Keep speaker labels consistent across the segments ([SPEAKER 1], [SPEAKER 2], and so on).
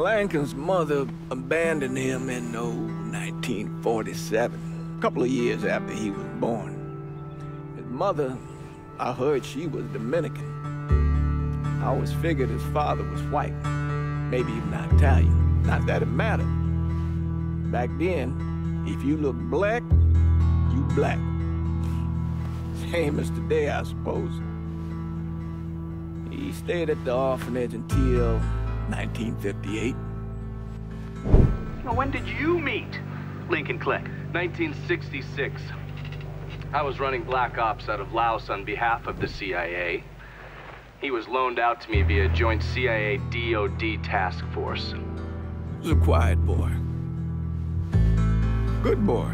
[SPEAKER 1] Lincoln's mother abandoned him in 1947, a couple of years after he was born. His mother, I heard she was Dominican. I always figured his father was white, maybe even Italian. Not that it mattered. Back then, if you look black, you black. Same as today, I suppose. He stayed at the orphanage until 1958.
[SPEAKER 2] Now, when did you meet Lincoln Click?
[SPEAKER 3] 1966. I was running Black Ops out of Laos on behalf of the CIA. He was loaned out to me via joint CIA-DOD task force.
[SPEAKER 1] He was a quiet boy. Good boy.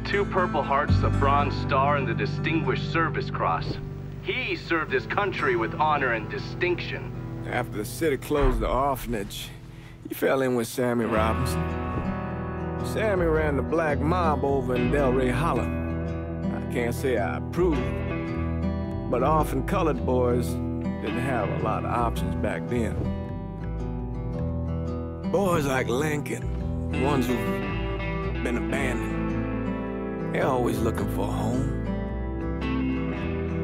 [SPEAKER 3] 2 Purple Hearts, a Bronze Star, and the Distinguished Service Cross. He served his country with honor and distinction.
[SPEAKER 1] After the city closed the orphanage, he fell in with Sammy Robinson. Sammy ran the black mob over in Delray Hollow. I can't say I approve, but orphan colored boys didn't have a lot of options back then. Boys like Lincoln, the ones who've been abandoned, they're always looking for a home.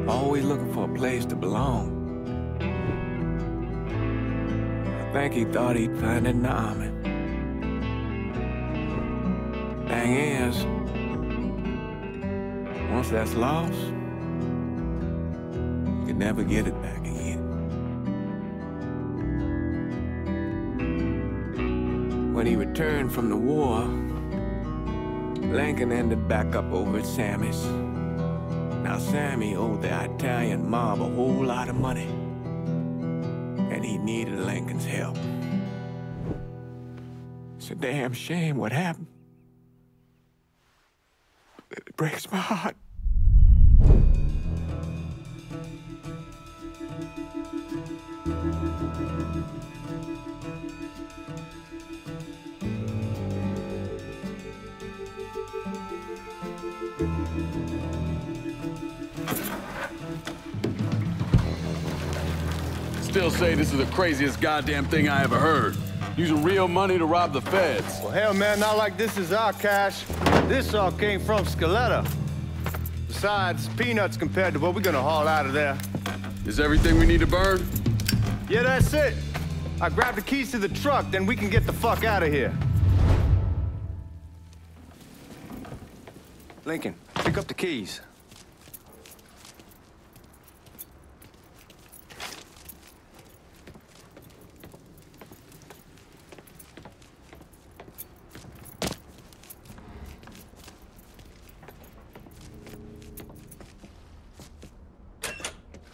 [SPEAKER 1] Always looking for a place to belong. I think he thought he'd find it in the army. Thing is, once that's lost, you can never get it back again. When he returned from the war, Lincoln ended back up over at Sammy's. Now, Sammy owed the Italian mob a whole lot of money, and he needed Lincoln's help. It's a damn shame what happened. It breaks my heart.
[SPEAKER 4] Still say this is the craziest goddamn thing I ever heard. Using real money to rob the feds.
[SPEAKER 5] Well, hell, man, not like this is our cash. This all came from Scaletta. Besides, peanuts compared to what we're gonna haul out of there.
[SPEAKER 4] Is everything we need to burn?
[SPEAKER 5] Yeah, that's it. I grabbed the keys to the truck, then we can get the fuck out of here. Lincoln, pick up the keys.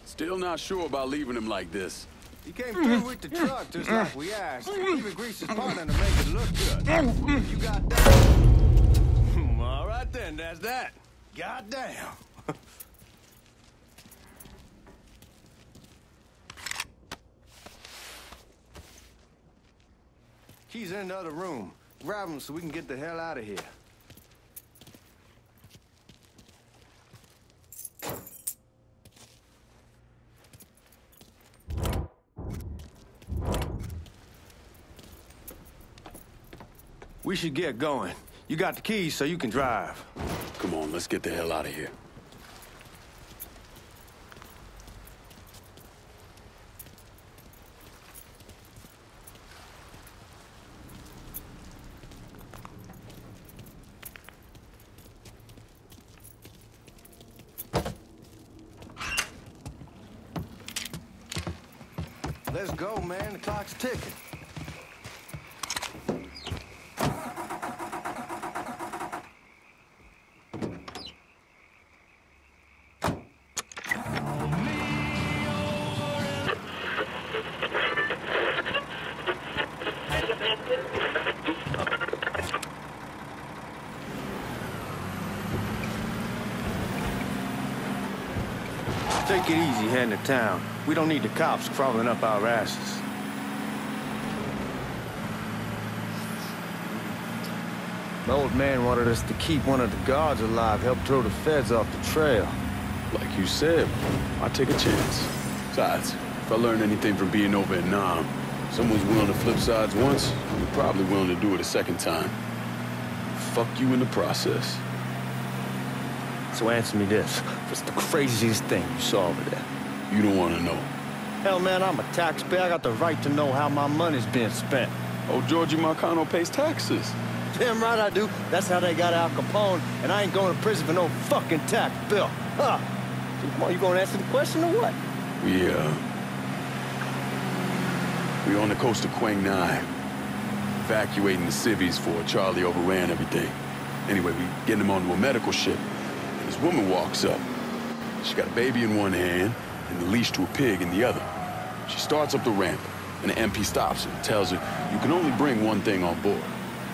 [SPEAKER 4] Still not sure about leaving him like this.
[SPEAKER 5] He came through with the truck just like we asked. Even greased his partner to make it look good. You got that? All right then, that's that. Goddamn. Keys in the other room. Grab them so we can get the hell out of here. We should get going. You got the keys so you can drive.
[SPEAKER 4] Come on, let's get the hell out of here.
[SPEAKER 5] Let's go, man. The clock's ticking. Take it easy heading to town. We don't need the cops crawling up our asses. The old man wanted us to keep one of the guards alive, help throw the feds off the trail.
[SPEAKER 4] Like you said, I take a chance. Besides, if I learn anything from being over in Nam, Someone's willing to flip sides once, you're probably willing to do it a second time. Fuck you in the process.
[SPEAKER 5] So answer me this. What's the craziest thing you saw over there?
[SPEAKER 4] You don't want to know.
[SPEAKER 5] Hell, man, I'm a taxpayer. I got the right to know how my money's being spent.
[SPEAKER 4] Oh, Georgie Marcano pays taxes.
[SPEAKER 5] Damn right I do. That's how they got Al Capone, and I ain't going to prison for no fucking tax bill. Huh? So, come on, you gonna answer the question or what?
[SPEAKER 4] We on the coast of Quang Nai, evacuating the civvies before Charlie overran everything. Anyway, we getting him onto a medical ship, and this woman walks up. She got a baby in one hand and the leash to a pig in the other. She starts up the ramp, and the MP stops her and tells her, you can only bring one thing on board.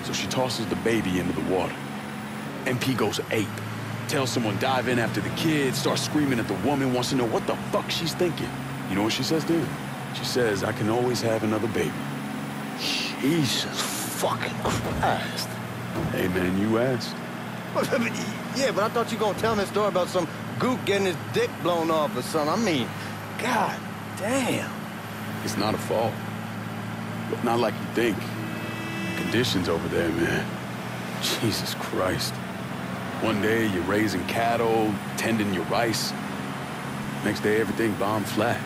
[SPEAKER 4] So she tosses the baby into the water. MP goes ape. Tells someone dive in after the kid, starts screaming at the woman, wants to know what the fuck she's thinking. You know what she says to him? She says, I can always have another baby.
[SPEAKER 5] Jesus fucking Christ.
[SPEAKER 4] Hey, man, you asked.
[SPEAKER 5] Yeah, but I thought you were gonna tell me a story about some gook getting his dick blown off or something. I mean, god damn.
[SPEAKER 4] It's not a fault. But not like you think. Conditions over there, man. Jesus Christ. One day, you're raising cattle, tending your rice. Next day, everything bombed flat.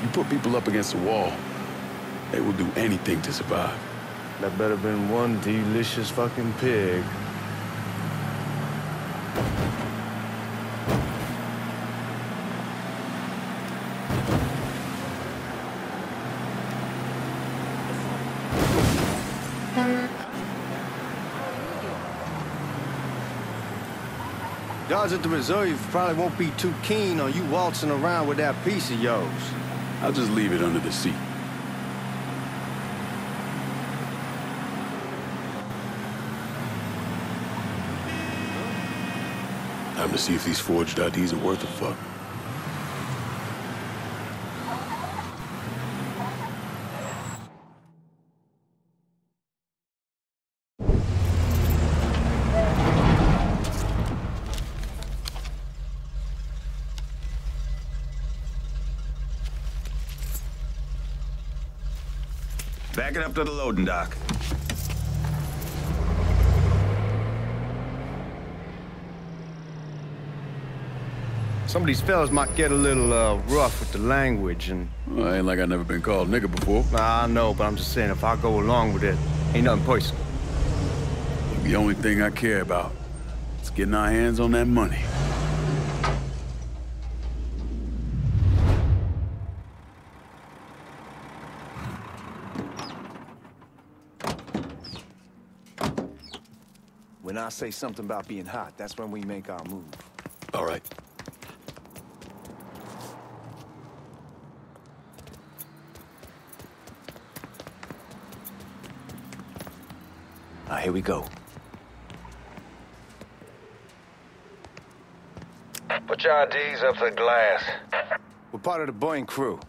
[SPEAKER 4] You put people up against the wall, they will do anything to survive.
[SPEAKER 5] That better been one delicious fucking pig. Guards at the reserve probably won't be too keen on you waltzing around with that piece of yours.
[SPEAKER 4] I'll just leave it under the seat. Time to see if these forged IDs are worth a fuck.
[SPEAKER 6] Back it up to the loading dock.
[SPEAKER 5] Some of these fellas might get a little rough with the language and...
[SPEAKER 4] Well, ain't like I never been called nigga before.
[SPEAKER 5] Nah, I know, but I'm just saying if I go along with it, ain't nothing personal.
[SPEAKER 4] The only thing I care about is getting our hands on that money.
[SPEAKER 1] When I say something about being hot, that's when we make our move.
[SPEAKER 4] All right.
[SPEAKER 1] Here we go.
[SPEAKER 6] Put your IDs up to the glass.
[SPEAKER 5] We're part of the Boeing crew.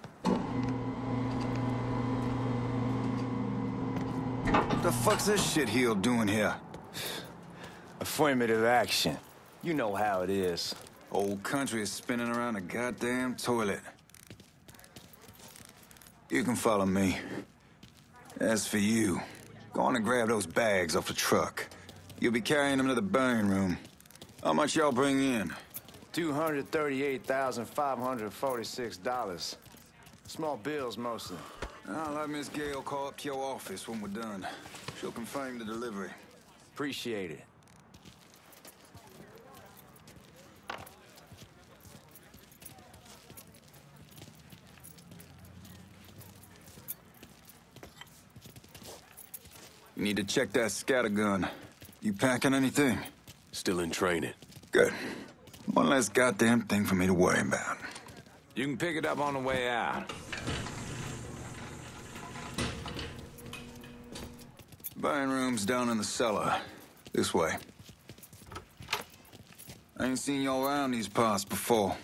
[SPEAKER 6] What the fuck's this shitheel doing here?
[SPEAKER 5] Affirmative action. You know how it is.
[SPEAKER 6] Old country is spinning around a goddamn toilet. You can follow me. As for you, go on and grab those bags off the truck. You'll be carrying them to the burn room. How much y'all bring in?
[SPEAKER 5] $238,546. Small bills, mostly.
[SPEAKER 6] I'll have Miss Gale call up to your office when we're done. She'll confirm the delivery.
[SPEAKER 5] Appreciate it.
[SPEAKER 6] You need to check that scattergun. You packing anything?
[SPEAKER 4] Still in training.
[SPEAKER 6] Good. One less goddamn thing for me to worry about.
[SPEAKER 7] You can pick it up on the way out.
[SPEAKER 6] Burn room's down in the cellar. This way. I ain't seen y'all around these parts before.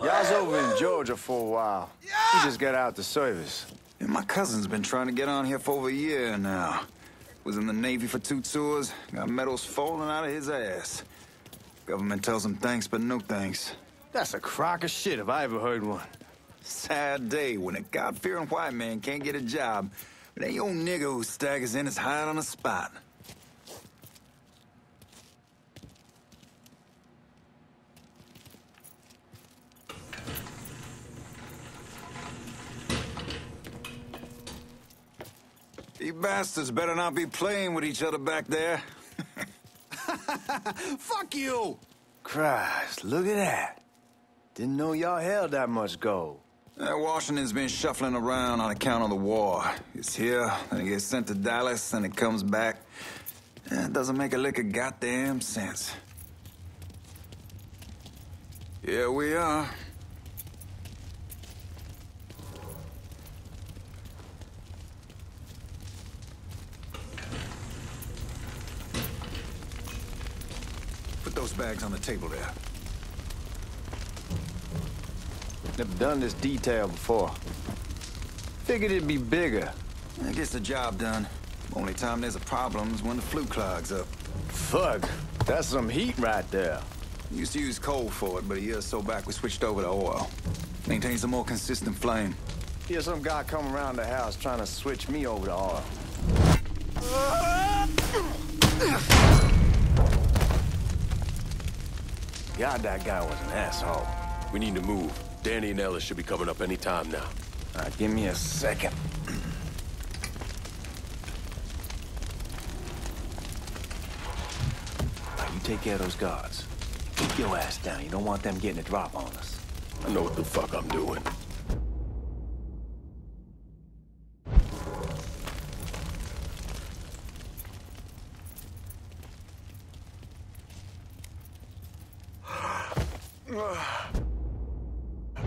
[SPEAKER 5] Y'all's over in Georgia for a while. You just got out the service.
[SPEAKER 6] Yeah, my cousin's been trying to get on here for over a year now. Was in the Navy for 2 tours, got medals falling out of his ass. Government tells him thanks, but no thanks.
[SPEAKER 5] That's a crock of shit if I ever heard one.
[SPEAKER 6] Sad day when a God-fearing white man can't get a job, But any old nigger who staggers in is hired on the spot. You bastards better not be playing with each other back there.
[SPEAKER 5] Fuck you!
[SPEAKER 8] Christ, look at that. Didn't know y'all held that much gold.
[SPEAKER 6] Washington's been shuffling around on account of the war. It's here, then it gets sent to Dallas, and it comes back. It doesn't make a lick of goddamn sense. Here we are. Put those bags on the table there.
[SPEAKER 8] Never done this detail before. Figured it'd be bigger.
[SPEAKER 6] That gets the job done. Only time there's a problem is when the flue clogs up.
[SPEAKER 8] Fuck, that's some heat right there.
[SPEAKER 6] Used to use coal for it, but a year or so back we switched over to oil. Maintains a more consistent flame.
[SPEAKER 8] Here's some guy come around the house trying to switch me over to oil. God, that guy was an asshole.
[SPEAKER 4] We need to move. Danny and Ellis should be coming up any time now.
[SPEAKER 8] All right, give me a second. All right, you take care of those guards. Keep your ass down. You don't want them getting a drop on us.
[SPEAKER 4] I know what the fuck I'm doing.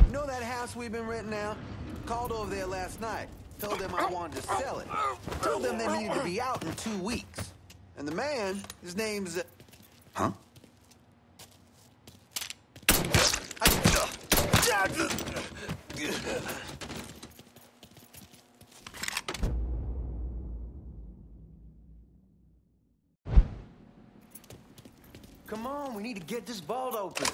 [SPEAKER 5] You know that house we've been renting out? Called over there last night. Told them I wanted to sell it. Told them they needed to be out in 2 weeks. And the man, his name's...
[SPEAKER 6] Huh?
[SPEAKER 8] Come on, we need to get this vault open.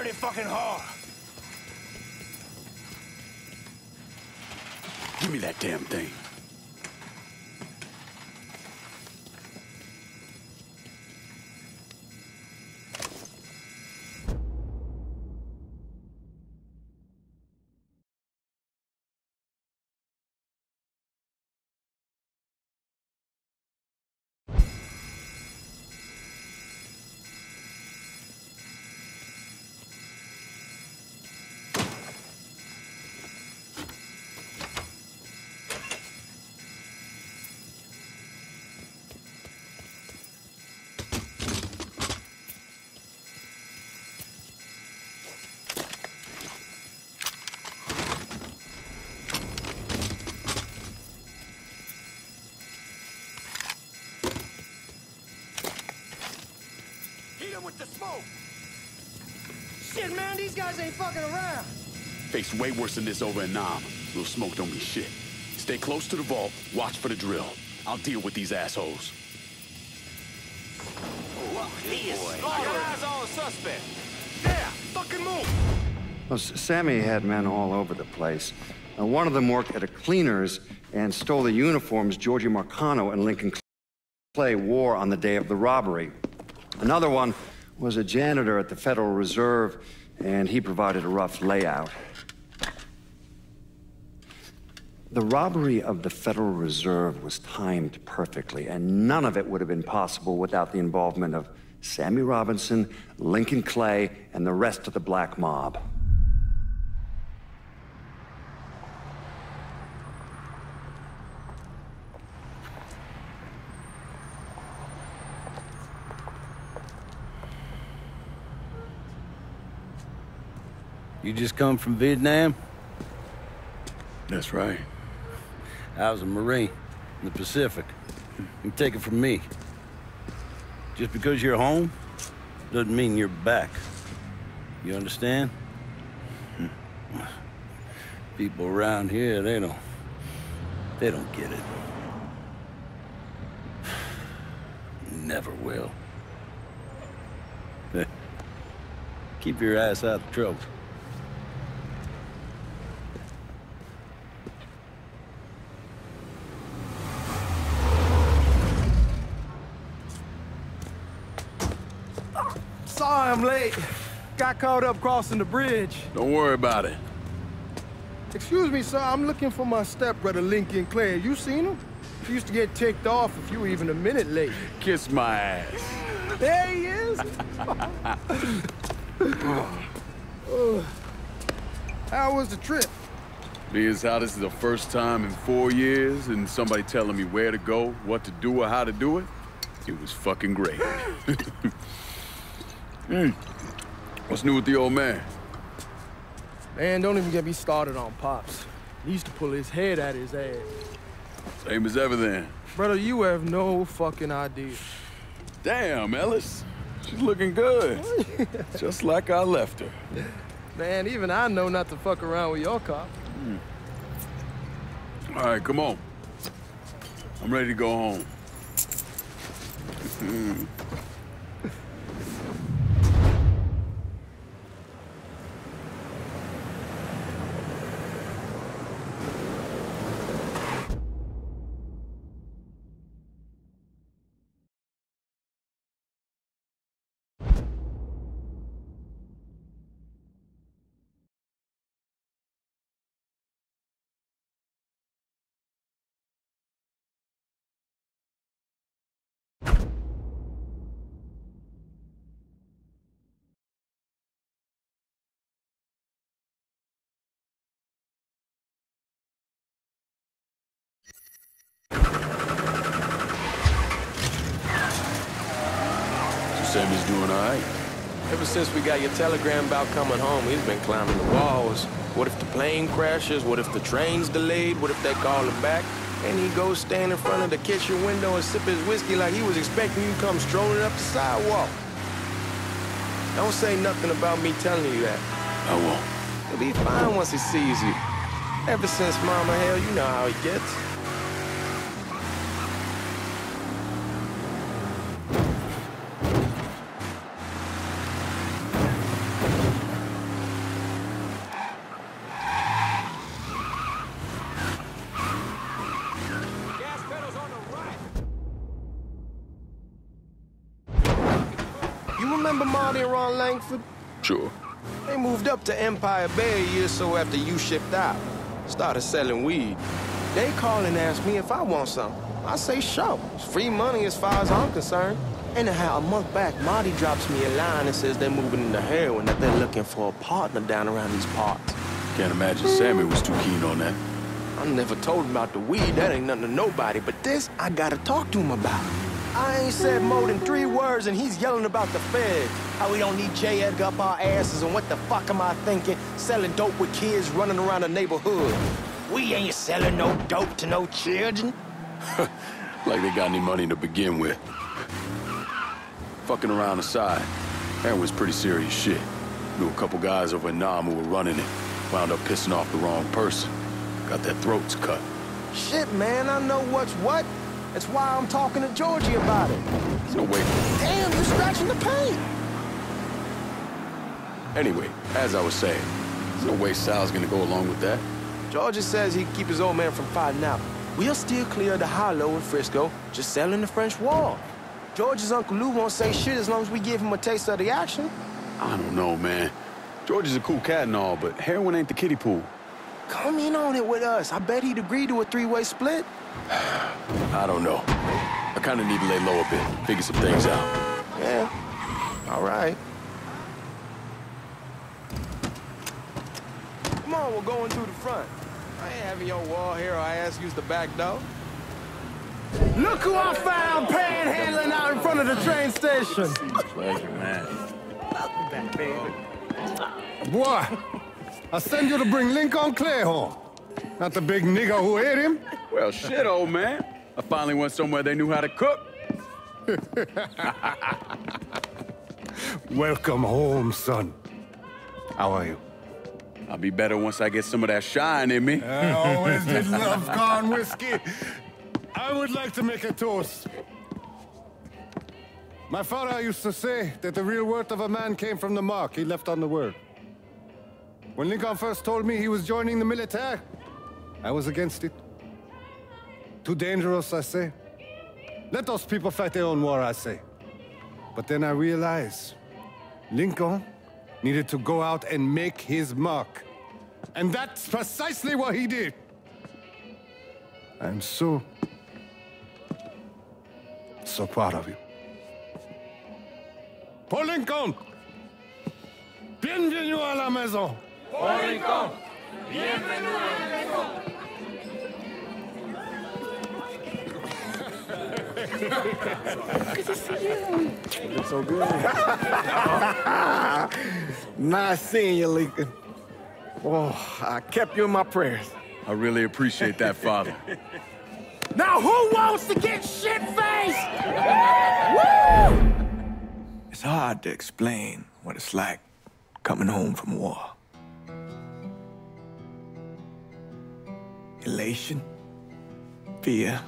[SPEAKER 5] dirty fucking whore!
[SPEAKER 4] Give me that damn thing.
[SPEAKER 5] With the smoke! Shit, man, these guys ain't fucking around!
[SPEAKER 4] Face way worse than this over in Nam. Little smoke don't mean shit. Stay close to the vault, watch for the drill. I'll deal with these assholes.
[SPEAKER 5] Eyes on the suspect! Yeah, fucking move!
[SPEAKER 9] Well, Sammy had men all over the place. One of them worked at a cleaner's and stole the uniforms Georgie Marcano and Lincoln Clay wore on the day of the robbery. Another one was a janitor at the Federal Reserve, and he provided a rough layout. The robbery of the Federal Reserve was timed perfectly, and none of it would have been possible without the involvement of Sammy Robinson, Lincoln Clay, and the rest of the black mob.
[SPEAKER 10] You just come from Vietnam?
[SPEAKER 4] That's right.
[SPEAKER 10] I was a Marine in the Pacific. You take it from me. Just because you're home doesn't mean you're back. You understand? People around here, they don't get it. Never will. Keep your ass out of trouble.
[SPEAKER 11] Sorry I'm late. Got caught up crossing the bridge.
[SPEAKER 4] Don't worry about it.
[SPEAKER 11] Excuse me, sir. I'm looking for my stepbrother, Lincoln Clay. You seen him? He used to get ticked off if you were even a minute late.
[SPEAKER 4] Kiss my ass.
[SPEAKER 11] There he is. How was the trip?
[SPEAKER 4] Being as how this is the first time in 4 years and somebody telling me where to go, what to do, or how to do it, it was fucking great. What's new with the old man?
[SPEAKER 11] Man, don't even get me started on Pops. He used to pull his head out his ass.
[SPEAKER 4] Same as ever then.
[SPEAKER 11] Brother, you have no fucking idea.
[SPEAKER 4] Damn, Ellis. She's looking good. Just like I left her.
[SPEAKER 11] Man, even I know not to fuck around with your cop.
[SPEAKER 4] All right, come on. I'm ready to go home. Sammy's doing all right.
[SPEAKER 12] Ever since we got your telegram about coming home, he's been climbing the walls. What if the plane crashes? What if the train's delayed? What if they call him back? And he goes stand in front of the kitchen window and sip his whiskey like he was expecting you to come strolling up the sidewalk. Don't say nothing about me telling you that.
[SPEAKER 4] I won't.
[SPEAKER 12] He'll be fine once he sees you. Ever since Mama, hell, you know how he gets. remember Marty and Ron Langford?
[SPEAKER 4] Sure.
[SPEAKER 12] They moved up to Empire Bay a year or so after you shipped out. Started selling weed. They call and ask me if I want some. I say sure. It's free money as far as I'm concerned. Anyhow, a month back, Marty drops me a line and says they're moving into heroin, that they're looking for a partner down around these parts.
[SPEAKER 4] Can't imagine Sammy was too keen on that.
[SPEAKER 12] I never told him about the weed. That ain't nothing to nobody. But this, I gotta talk to him about. I ain't said more than 3 words, and he's yelling about the feds. How we don't need J. Edgar up our asses, and what the fuck am I thinking? Selling dope with kids running around the neighborhood. We ain't selling no dope to no children.
[SPEAKER 4] Like they got any money to begin with. Fucking around aside, heroin's pretty serious shit. Knew a couple guys over in Nam who were running it. Wound up pissing off the wrong person. Got their throats cut.
[SPEAKER 12] Shit, man, I know what's what. That's why I'm talking to Georgie about it.
[SPEAKER 4] There's no way.
[SPEAKER 12] Damn, you're scratching the paint.
[SPEAKER 4] Anyway, as I was saying, there's no way Sal's gonna go along with that.
[SPEAKER 12] Georgie says he can keep his old man from fighting out. We'll steer clear of the hollow in Frisco, just selling the French Wall. George's Uncle Lou won't say shit as long as we give him a taste of the action.
[SPEAKER 4] I don't know, man. George is a cool cat and all, but heroin ain't the kiddie pool.
[SPEAKER 12] Come in on it with us. I bet he'd agree to a 3-way split.
[SPEAKER 4] I don't know. I kind of need to lay low a bit, figure some things out.
[SPEAKER 12] Yeah, all right. Come on, we're going through the front. I ain't having your wall here or I ask use the back door.
[SPEAKER 11] Look who I found panhandling out in front of the train station.
[SPEAKER 1] Pleasure, man. Welcome back, baby.
[SPEAKER 11] Boy, I send you to bring Lincoln Clay home. Not the big nigger who ate him.
[SPEAKER 4] Well, shit, old man. I finally went somewhere they knew how to cook.
[SPEAKER 11] Welcome home, son. How are you?
[SPEAKER 4] I'll be better once I get some of that shine in me.
[SPEAKER 11] I always did love corn whiskey. I would like to make a toast. My father used to say that the real worth of a man came from the mark he left on the world. When Lincoln first told me he was joining the military, I was against it. Too dangerous, I say. Let those people fight their own war, I say. But then I realized Lincoln needed to go out and make his mark. And that's precisely what he did. I'm so proud of you. Paul Lincoln! Bienvenue à la maison!
[SPEAKER 13] Paul Lincoln! Bienvenue à la maison!
[SPEAKER 1] Good to see you. It's so good. Nice seeing you, Lincoln. Oh, I kept you in my prayers.
[SPEAKER 4] I really appreciate that, Father.
[SPEAKER 11] Now who wants to get shit-faced?
[SPEAKER 1] Woo! It's hard to explain what it's like coming home from war. Elation, fear,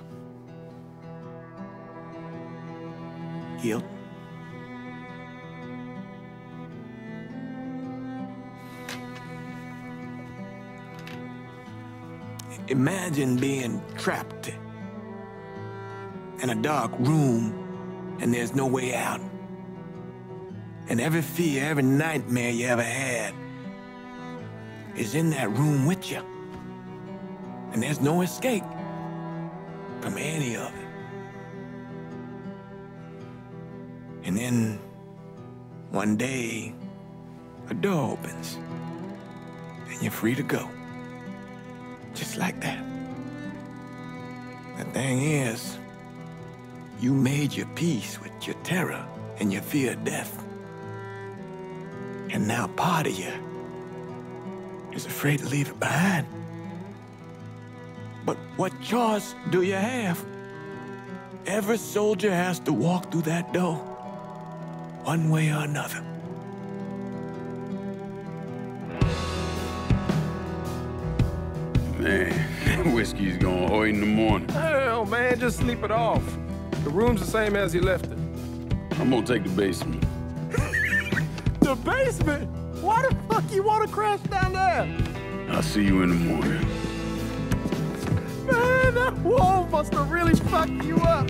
[SPEAKER 1] guilt. Imagine being trapped in a dark room and there's no way out. And every fear, every nightmare you ever had is in that room with you. And there's no escape from any of it. And then one day, a door opens and you're free to go. Just like that. The thing is, you made your peace with your terror and your fear of death. And now part of you is afraid to leave it behind. But what choice do you have? Every soldier has to walk through that door, one way or another.
[SPEAKER 4] Man, whiskey's gonna hoy in the morning.
[SPEAKER 12] Hell, man, just sleep it off. The room's the same as you left it.
[SPEAKER 4] I'm gonna take the basement.
[SPEAKER 12] The basement? Why the fuck you want to crash down there?
[SPEAKER 4] I'll see you in the morning.
[SPEAKER 12] Man, that wall must have really fucked you up.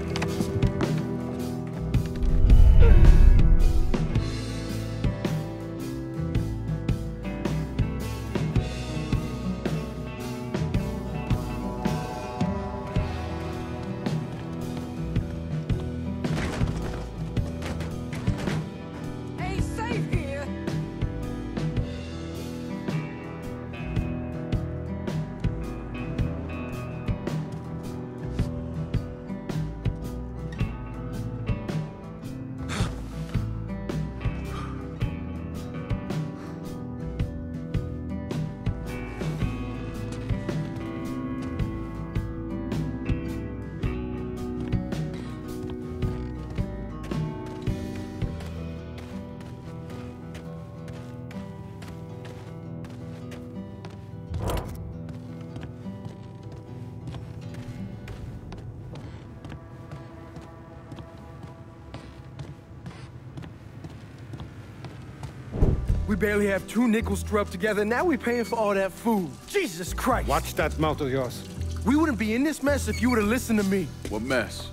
[SPEAKER 14] We barely have 2 nickels to rub together, and now we're paying for all that food. Jesus Christ!
[SPEAKER 11] Watch that mouth of yours.
[SPEAKER 14] We wouldn't be in this mess if you would have listened to me.
[SPEAKER 4] What mess?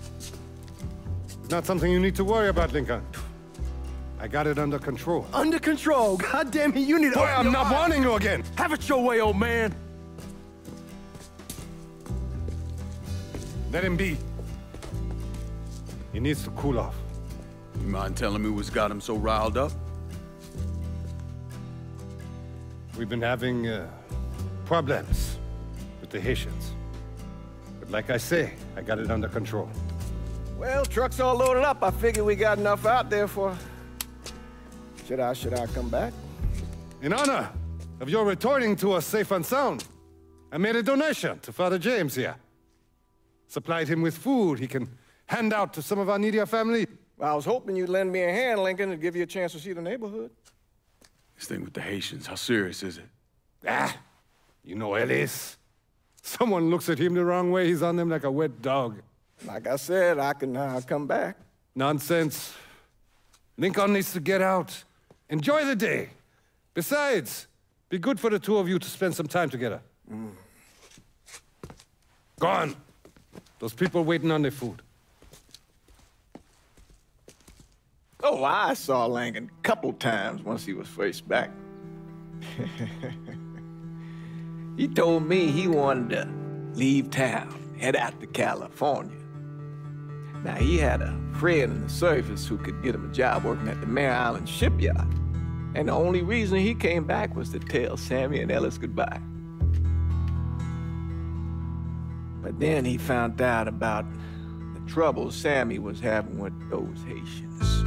[SPEAKER 11] It's not something you need to worry about, Lincoln. I got it under control.
[SPEAKER 14] Under control? God damn it, you need to...
[SPEAKER 11] Boy, I'm not warning you again!
[SPEAKER 14] Have it your way, old man!
[SPEAKER 11] Let him be. He needs to cool off.
[SPEAKER 4] You mind telling me what's got him so riled up?
[SPEAKER 11] We've been having problems with the Haitians. But like I say, I got it under control.
[SPEAKER 1] Well, truck's all loaded up. I figure we got enough out there for... Should I come back?
[SPEAKER 11] In honor of your returning to us safe and sound, I made a donation to Father James here. Supplied him with food he can hand out to some of our needier family.
[SPEAKER 1] Well, I was hoping you'd lend me a hand, Lincoln, and give you a chance to see the neighborhood.
[SPEAKER 4] This thing with the Haitians, how serious is it?
[SPEAKER 11] You know Ellis. Someone looks at him the wrong way, he's on them like a wet dog.
[SPEAKER 1] Like I said, I can come back.
[SPEAKER 11] Nonsense. Lincoln needs to get out. Enjoy the day. Besides, be good for the two of you to spend some time together. Go on. Those people waiting on their food.
[SPEAKER 1] Oh, I saw Lincoln a couple times once he was first back. He told me he wanted to leave town, head out to California. Now, he had a friend in the service who could get him a job working at the Mare Island shipyard. And the only reason he came back was to tell Sammy and Ellis goodbye. But then he found out about the trouble Sammy was having with those Haitians.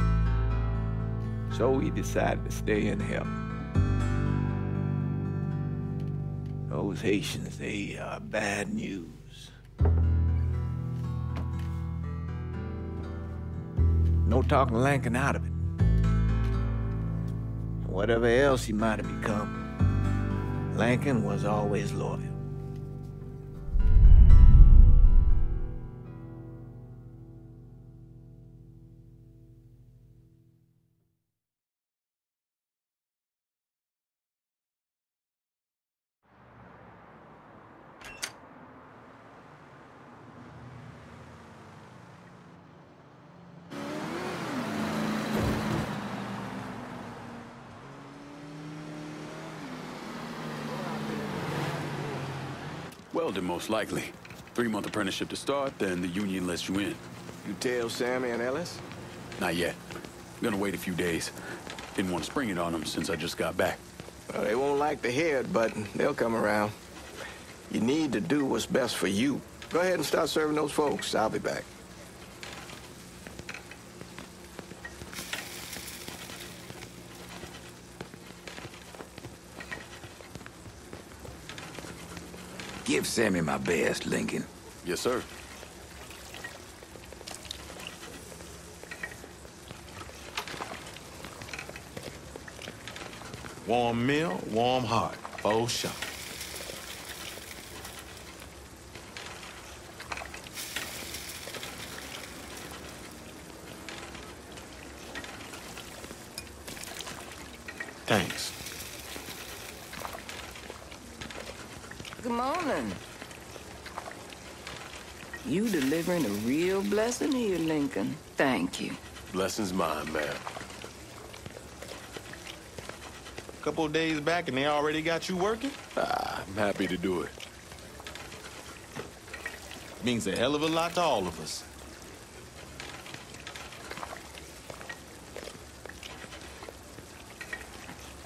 [SPEAKER 1] So he decided to stay and help. Those Haitians, they are bad news. No talking Lincoln out of it. Whatever else he might have become, Lincoln was always loyal.
[SPEAKER 4] Welding, most likely. 3-month apprenticeship to start, then the union lets you in.
[SPEAKER 1] You tell Sammy and Ellis?
[SPEAKER 4] Not yet. Gonna wait a few days. Didn't want to spring it on them since I just got back.
[SPEAKER 1] Well, they won't like to hear it, but they'll come around. You need to do what's best for you. Go ahead and start serving those folks. I'll be back.
[SPEAKER 15] Give Sammy my best, Lincoln.
[SPEAKER 4] Yes, sir.
[SPEAKER 16] Warm meal, warm heart. Oh, sure. Thanks.
[SPEAKER 17] Good morning. You delivering a real blessing here, Lincoln. Thank you.
[SPEAKER 16] Blessing's mine, ma'am. A couple of days back and they already got you working?
[SPEAKER 4] I'm happy to do it.
[SPEAKER 16] Means a hell of a lot to all of us.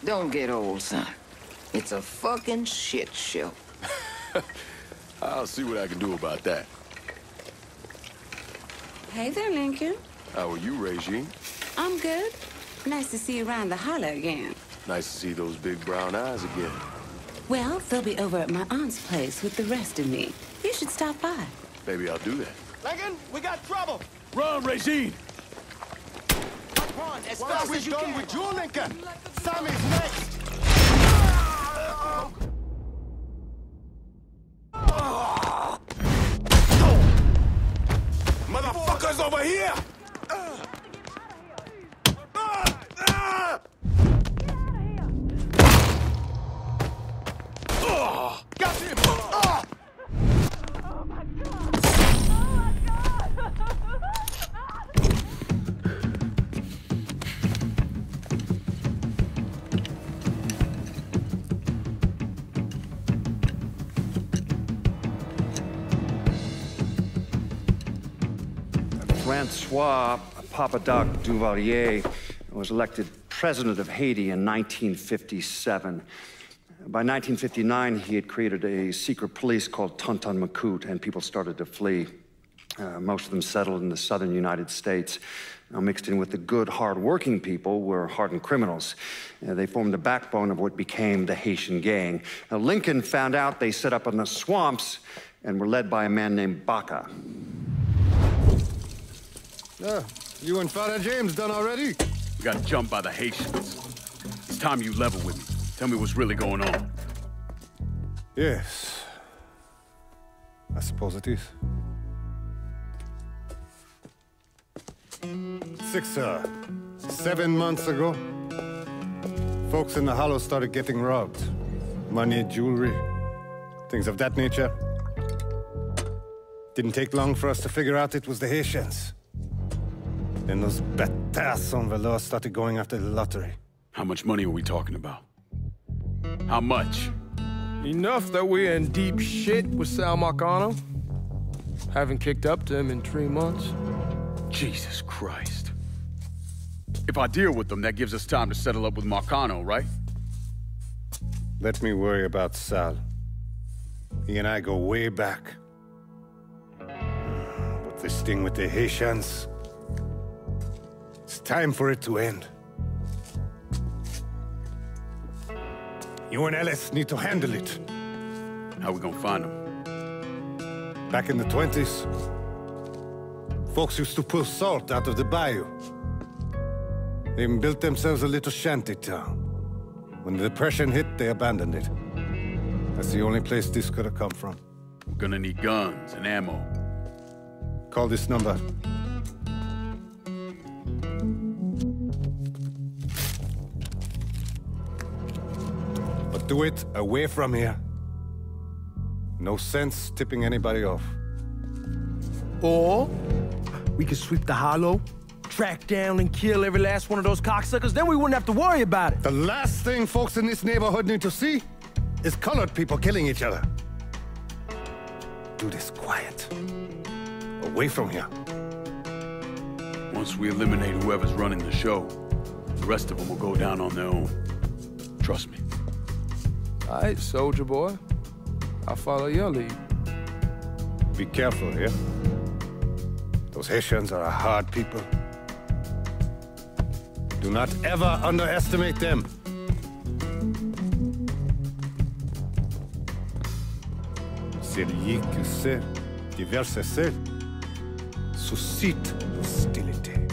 [SPEAKER 17] Don't get old, son. It's a fucking shit show.
[SPEAKER 4] I'll see what I can do about that.
[SPEAKER 18] Hey there, Lincoln.
[SPEAKER 4] How are you, Regine?
[SPEAKER 18] I'm good. Nice to see you around the holler again.
[SPEAKER 4] Nice to see those big brown eyes again.
[SPEAKER 18] Well, they'll be over at my aunt's place with the rest of me. You should stop by.
[SPEAKER 4] Maybe I'll do that.
[SPEAKER 5] Lincoln, we got trouble.
[SPEAKER 4] Run, Regine!
[SPEAKER 5] Run, as fast as you can. What are we done with you, Lincoln? Sammy's next.
[SPEAKER 16] Motherfuckers over here!
[SPEAKER 9] Francois Papadoc Duvalier was elected president of Haiti in 1957. By 1959, he had created a secret police called Tonton Macoute, and people started to flee. Most of them settled in the southern United States. Now, mixed in with the good, hard-working people were hardened criminals. They formed the backbone of what became the Haitian gang. Now, Lincoln found out they set up in the swamps and were led by a man named Baca.
[SPEAKER 11] You and Father James done already?
[SPEAKER 4] We got jumped by the Haitians. It's time you level with me. Tell me what's really going on.
[SPEAKER 11] Yes. I suppose it is. 7 months ago, folks in the Hollow started getting robbed. Money, jewelry, things of that nature. Didn't take long for us to figure out it was the Haitians. Then those bâtards on velours started going after the lottery.
[SPEAKER 4] How much money are we talking about? How much?
[SPEAKER 14] Enough that we're in deep shit with Sal Marcano. Haven't kicked up to him in 3 months.
[SPEAKER 4] Jesus Christ. If I deal with them, that gives us time to settle up with Marcano, right?
[SPEAKER 11] Let me worry about Sal. He and I go way back. But this thing with the Haitians, it's time for it to end. You and Ellis need to handle it.
[SPEAKER 4] How we gonna find them?
[SPEAKER 11] Back in the 20s, folks used to pull salt out of the bayou. They even built themselves a little shanty town. When the Depression hit, they abandoned it. That's the only place this could have come from.
[SPEAKER 4] We're gonna need guns and ammo.
[SPEAKER 11] Call this number. But do it away from here. No sense tipping anybody off.
[SPEAKER 14] Or we could sweep the Hollow, track down and kill every last one of those cocksuckers, then we wouldn't have to worry about it.
[SPEAKER 11] The last thing folks in this neighborhood need to see is colored people killing each other. Do this quiet. Away from here.
[SPEAKER 4] Once we eliminate whoever's running the show, the rest of them will go down on their own. Trust me.
[SPEAKER 14] All right, soldier boy. I'll follow your lead.
[SPEAKER 11] Be careful here. Those Haitians are a hard people. Do not ever underestimate them. Celui qui sait diverser suscite hostilité.